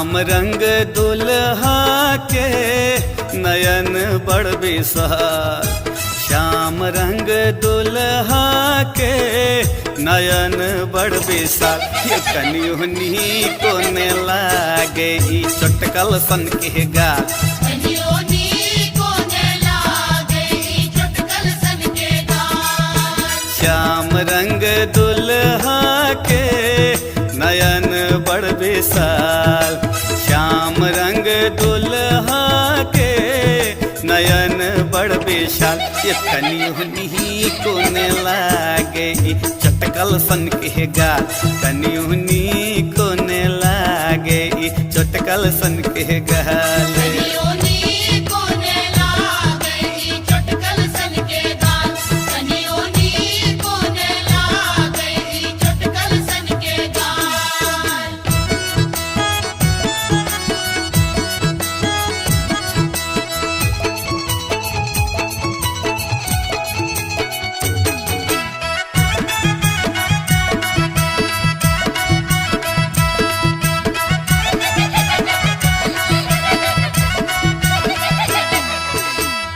श्याम रंग दुल्हा के नयन बड़ विशाल, श्याम रंग दुल्हा के नयन बड़ विशाल। ये कनियुनी को ने लागे ई चटकल सन के गाल, श्याम रंग दुल्हा के नयन बड़ विशाल, श्याम रंग दुल्हा के नयन बड़ विशाल। ये कनियुनी को ने लागे ई चटकल सन के गाल, कनियुनी को ने लागे ई चटकल सन के गाल।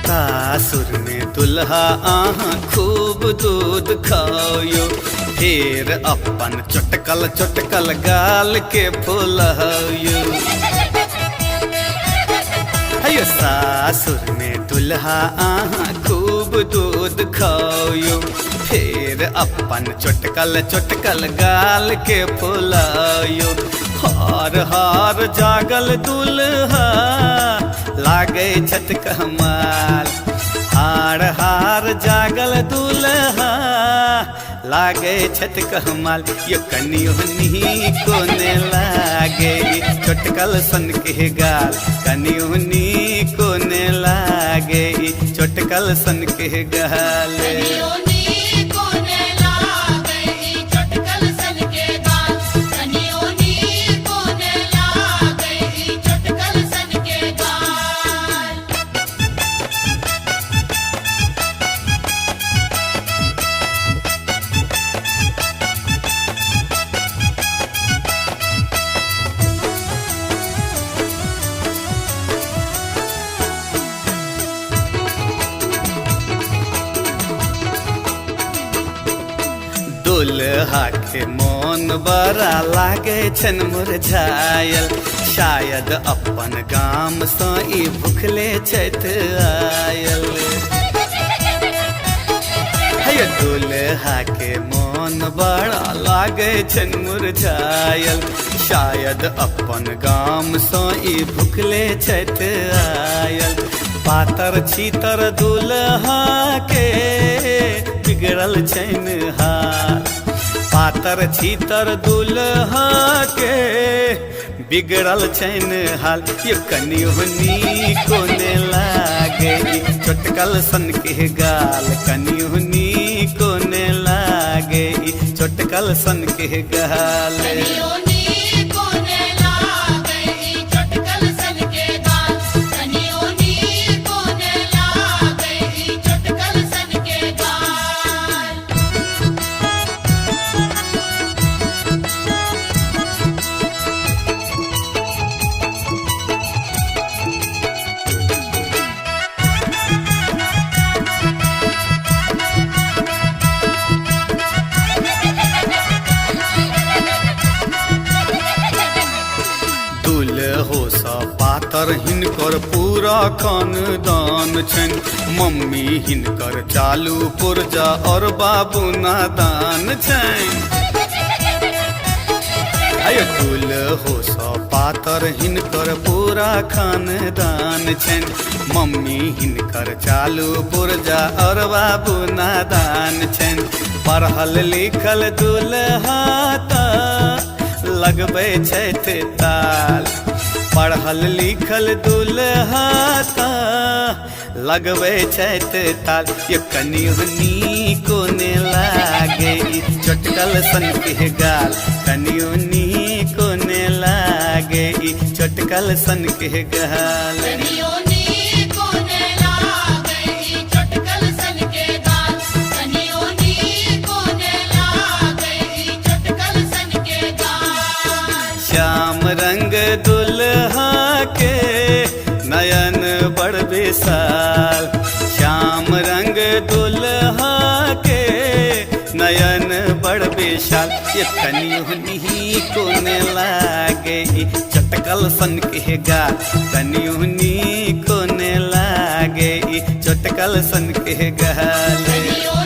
सासुर में दुल्हा आहा खूब दूध खाओ, फिर अपन चटकल चटकल गाल के फुलायो। अयो सासुर में दुल्हा आहा खूब दूध खाओ, फिर अपन चटकल चटकल गाल के फुलायो। हार हार जागल दुल्हा लागे छत कमाल, हार हार जागल दुल्हा लागे छत कमाल। ये कनियुनी को ने लागे चटकल सन के गाल, कनियुनी को ने लागे चटकल सन के गाल। दुल्हा के मन बड़ा लागे छन मुरझायल, शायद अपन गाम सँ ई भुखले छथि आयल। हे दुल्हा के मन बड़ा लागे छन मुरझायल, शायद अपन गाम सँ ई भुखले छथि आयल। पातर छीतर दुल्हा के बिगड़ल छन हाल, पातर छीतर दुल्हा के बिगड़ल छन हाल। ये कनियुनी को ने लागे चटकल सन के गाल, कनियुनी को ने लागे चटकल सन के गाल। पातर हिनकर पूरा खानदान छन, मम्मी हिनकर चालू पुर्जा और बाबू नादान छन। आय दुल्हो सँ पातर हिनकर पूरा खानदान छन, मम्मी हिनकर चालू पुर्जा और बाबू नादान छन। पढ़ल लिखल दुल्हा त लगबै छथि ताल, पढ़ल लिखल दुल्हा त लगबै छथि ताल। ये कनियुनी को ने लागे चटकल सन के गाल, कनियुनी को ने लागे चटकल सन के गाल। श्याम रंग दुल्हा साल ये तनियुनी कोने लागे ई चटकल सन के गाल तनियुनी कोने लागे ई चटकल सन के गाल